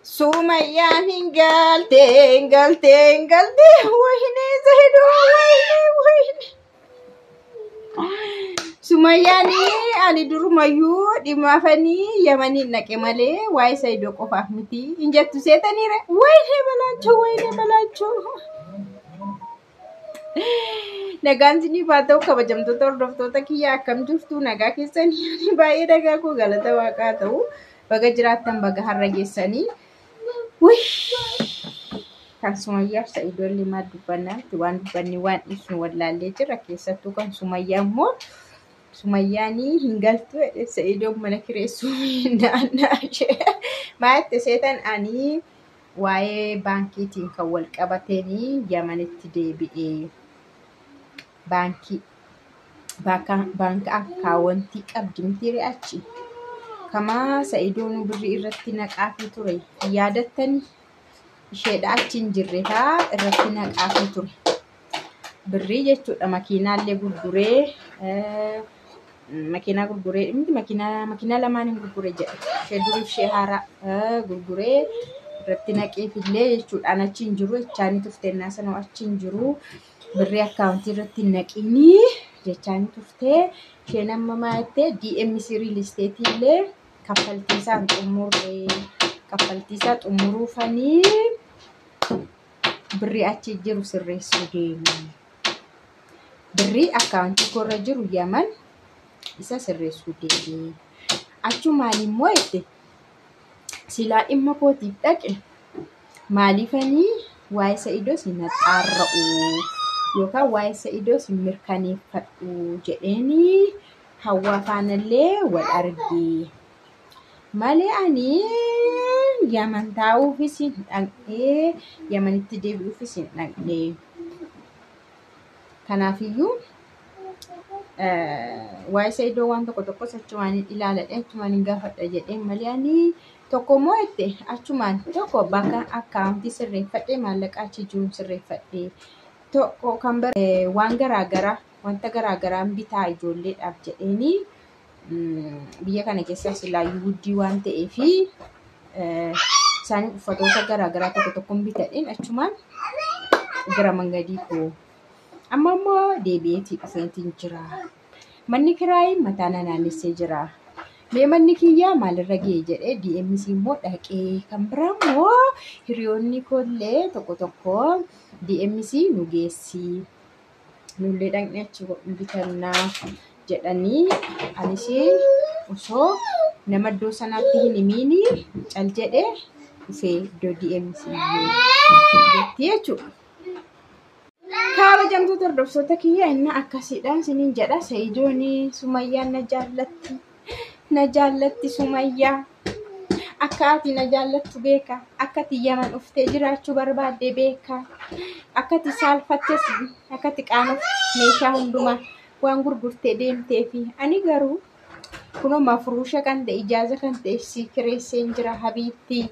Sumayyaan hingalte wayne Zaido wayne Sumayyaani ani durumayyuu dhimmaafanii Yamaniin naqe malee waa'ee Zaido qofaaf miti injattu seetaniire wayne balaachoo nagaan sinii baata'u kabajamtoota hordoftoota kiyya akkam jirtu nagaa keessanii ani baay'ee nagaa koo galata waaqaa ta'u baga jiraattan baga har'a geessanii kan Sumayyaaf Zaidoon limaa dubbannatti waan dubbanni waan ibsu wallaallee jira keessattuu kan Sumayyaa immoo Sumayyaanii hingaltu Zaidoon mana kireessuu naanna'ee maatte seetan ani waa'ee baankiitiin kan wal qabatanii Yamanitti deebi'ee baanka akkaawwantii qabdi miti achi kama Zaidoon birrii irratti naqaafii ture yaadattanii isheedha achi hin jirre irratti naqaafii ture birrii jechuudha makiinaallee gurguree makiinaa lamaan hin gurgure jedha ishee durii ishee haaraa gurguree irratti naqeefillee jechuudhaan achi hin jiru jechaanii tuftennaa sanoo achi hin jiru birrii akkaawuntii irratti naqinii jechaanii tuftee isheen amma maattee DMC Real Estate illee kaffaltiisaan xumuruufanii birrii achi jiru sirreessuu deemu. Birrii akkaawuntii korra jiru Yaman isa sirreessuu deemu. Achumaan immoo itti silaa dhimma kootiif dhaqe maaliifanii waa'ee Zaidoon sin xaarra'u yookaan waa'ee Zaidoon sin mirkaneeffadhu jedheeni hawaa faanallee wal argee malee ani Yaman taa'uufis hin dhaqnee Yamanitti deebi'uufis hin dhaqnee kanaafiyyuu waa'ee Zaidoon waan tokko achumaan ilaaladhe achumaan hin gaafadha jedheen malee ani tokko immoo itti achumaan tokko bakka akkaawuntii sirreeffadhee maallaqa achi jiru sirreeffadhee tokko kan waan wanta garaagaraan bitaa ijoolleedhaaf jedheeni biyya kana keessa silaayyuu guddii waan ta'eefi isaanii uffatoota garaagaraa tokko bitadheen achumaan gara mangadii koo amma immoo deebi'eetii dhufeetiin jira manni kiraayii mataa naannessee jira mee manni kiyyaa maalirra ga'e jedhee DMC immoo dhaqee kan biraa immoo hiriyoonni koollee tokko DMC nu geessi nullee dhaqnee achi bitannaa jedhanii anis osoo nama iddoo sanaatti hin himiini cal jedhee dhufee iddoo DMC jetti jechuudha. Kabajamtoota hordoftoota kiyya inni akkasiidhaan siniin jedha Zaidoon Sumayyaan na jaallatti Sumayyaa akka ati na jaallattu beeka akka ati Yaman dhuftee jiraachuu barbaadde beeka akka ati saalfattes akka ati qaanofte meeshaa hundumaa waan gurgurtee deemteefi ani garuu kunoo mafruusha kan ta'e ijaaza kan ta'e si kireesseen jira habiibtii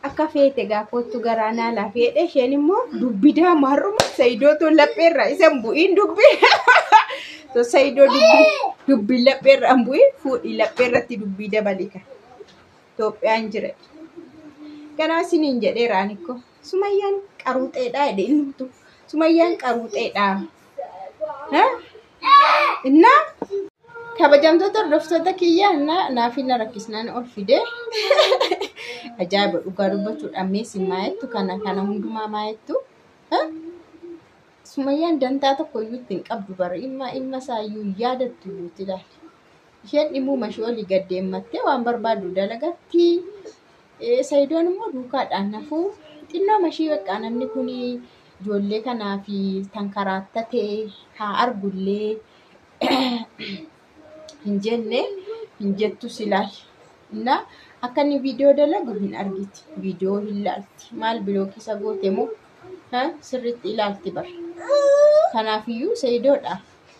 akka feete gaafottu garaanaa lafeedhe isheen immoo dubbidaa maarruma Zaidootu lapheerraa isan bu'iin dubbii to Zaidoo dubbii lapheerraa bu'ii fuudhii lapheerratti dubbii dabalika Itoophiyaan jira kanaa siniin jedheera anikko Sumayyaan qaruuxeedhaa jedhe innumtu Sumayyaan qaruuxeedhaa innaa kabajamtoota hordoftoota kiyya naaf hin rakkisnaan ol fide ajaa'iba dhugaa dubbachuudhaan meessi maayettu kana hundumaa maayettu Sumayyaan dantaa tokko iyyuu ittiin qabdu bara ilma isaayyuu yaadattu iyyuuti ilaali isheen dhimuu mashii olii gaddeemmattee waan barbaadu dalagatti Zaidoon immoo duukaadhaan nafuu xinnoo mashii beekaa namni kun ijoollee kanaa fi tankaraatatee haa argullee hin jenne hin jettu silaali na akka inni viidiyoo dalagu hin argiti viidiyoo hin laalti maal bilookii isa goote moo sirriitti ilaalti bara kanaafiyyuu Zaidoodha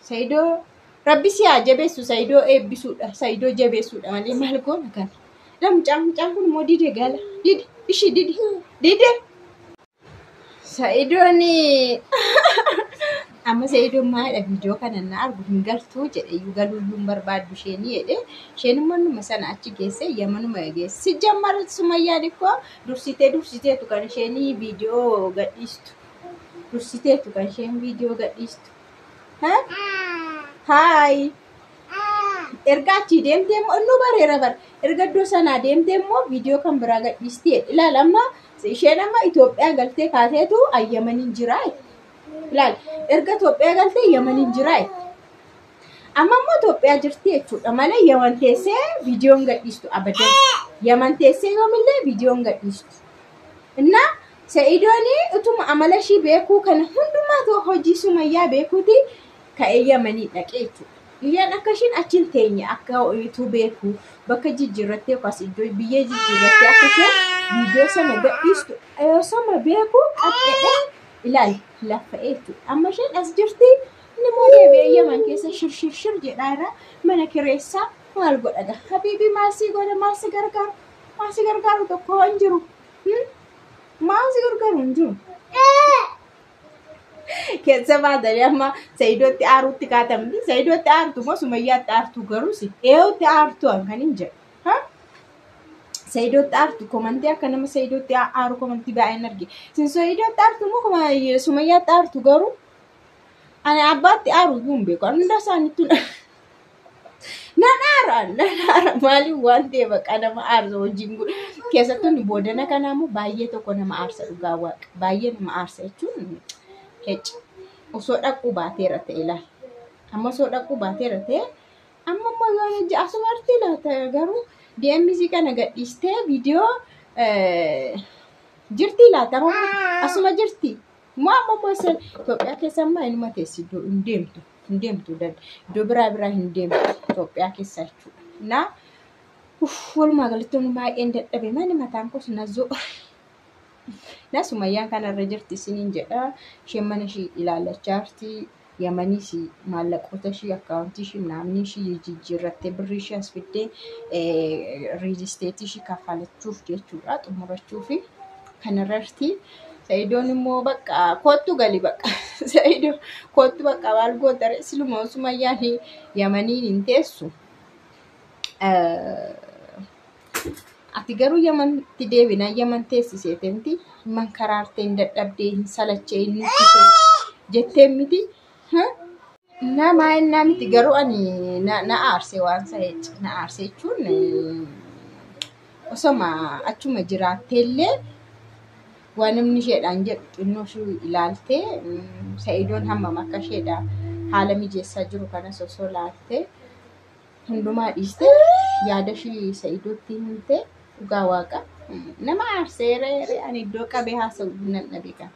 Zaidoo rabbi si haa jabeessu Zaidoo eebbisuudha Zaidoo jabeessuudha malee maal goona kana mucaan kun immoo dide gala dide Zaidoon Amma Sa'idoon maadha viidiyoo kana na argu hin galtuu jedhe galuun barbaaddu isheenii jedhe isheen manuma sana achi geesse yamanuma geesse si jammar Sumayyaan ikkoo dursiteetu kan isheenii viidiyoo gadhiistu dursiteetu kan isheen viidiyoo gadhiistu haay erga achi deemtee immoo nu bareera bar erga iddoo sanaa deemtee immoo viidiyoo kan biraa gadhiisti ilaala amma isheen amma Itoophiyaa galtee kaateetu ayyamaniin jira ilaal erga Itoophiyaa galtee Yamaniin jiraa amma immoo Itoophiyaa jirti jechuudha malee Yaman teessee viidiyoon gadhiistu abadan Yaman teessee yoomillee viidiyoon gadhiistu inna Sa'idoon utuma amala ishii beekuu kana hundumaa hojii Sumayyaa beekuuti ka'ee Yamanii dhaqee jechuudha iyyaan akka ishiin achiin teenye akka ituu beekuu bakka jijjiirrattee yookaas iddoo biyyee jijjiirrattee akka isheen viidiyoo sana gadhiistu yoo sama beekuu qaqqee ilaal laffa'eetu amma isheen as jirti inni moolee beeyyaman keessa shir jedhaara mana kireessaa maal godhaga habiibii maasii godha maasii gargaaru tokko hin jiru maasii gargaaru hin jiru keessa baatanii amma Sa'idootti aaruutti kaatamti Sa'idootti aartu moo Sumayyaatti aartu garuusi eeyotti aartu kan hin jedhu Sa'idootti aartu komantii akka nama Sa'idootti aaru komantii baay'een arge sin Sa'idootti aartu moo Sumayyaatti aartu garuu ani abbaatti aaru hin beeku hunda isaaniitu nan aara maaliif waan ta'e baqa nama aarsa wajjin keessattuu boodana kanaa immoo baay'ee tokko nama aarsa dhugaa waaqa baay'ee nama aarsa jechuun osoo dhaquu baateera ta'e ilaal amma osoo dhaquu baateera ta'e amma immoo yoo asuma arti laata garuu DMZ kana gadhiistee viidiyoo jirti laata asuma jirti moo amma immoo Itoophiyaa keessa amma inuma teessi hin deemtu iddoo biraa hin deemtu Itoophiyaa keessa jechuudha na walumaa galatti baay'een dadhabe mani mataan koos nazoo na Sumayyaan kanarra jirti isiniin jedha isheen mana ishii ilaalachaa jirti Yamaniis maallaqoota ishii akkaawuntii ishii naamni ishii jijjiirrattee birrii ishii as fiddee riilisteetii ishii kaffalachuuf jechuudha xumurachuuf kanarra jirti Sa'idoon immoo bakka kootu gali bakka Sa'idoo kootu bakka maal gootare siluma Sumayyaan Yamaniin hin teessu ati garuu Yamantti deebina Yaman teessiseetemti man karaartee hin dadhabdee hin salachee hin nuffisee jettee miti nama innaa miti garuu ani na aarsee waan sa'eechi na aarsee jechuun osoma achuma jiraatteellee waan namni isheedhaan jedhu xinnoo ishee ilaaltee Sa'idoon hammam akka isheedhaan haala mijeessaa jiru kanas osoo laaltee hundumaa dhiistee yaada ishee Sa'idootti himtee dhugaa waaqa nama aarseera ani iddoo qabee haasa'u nan dhabe kan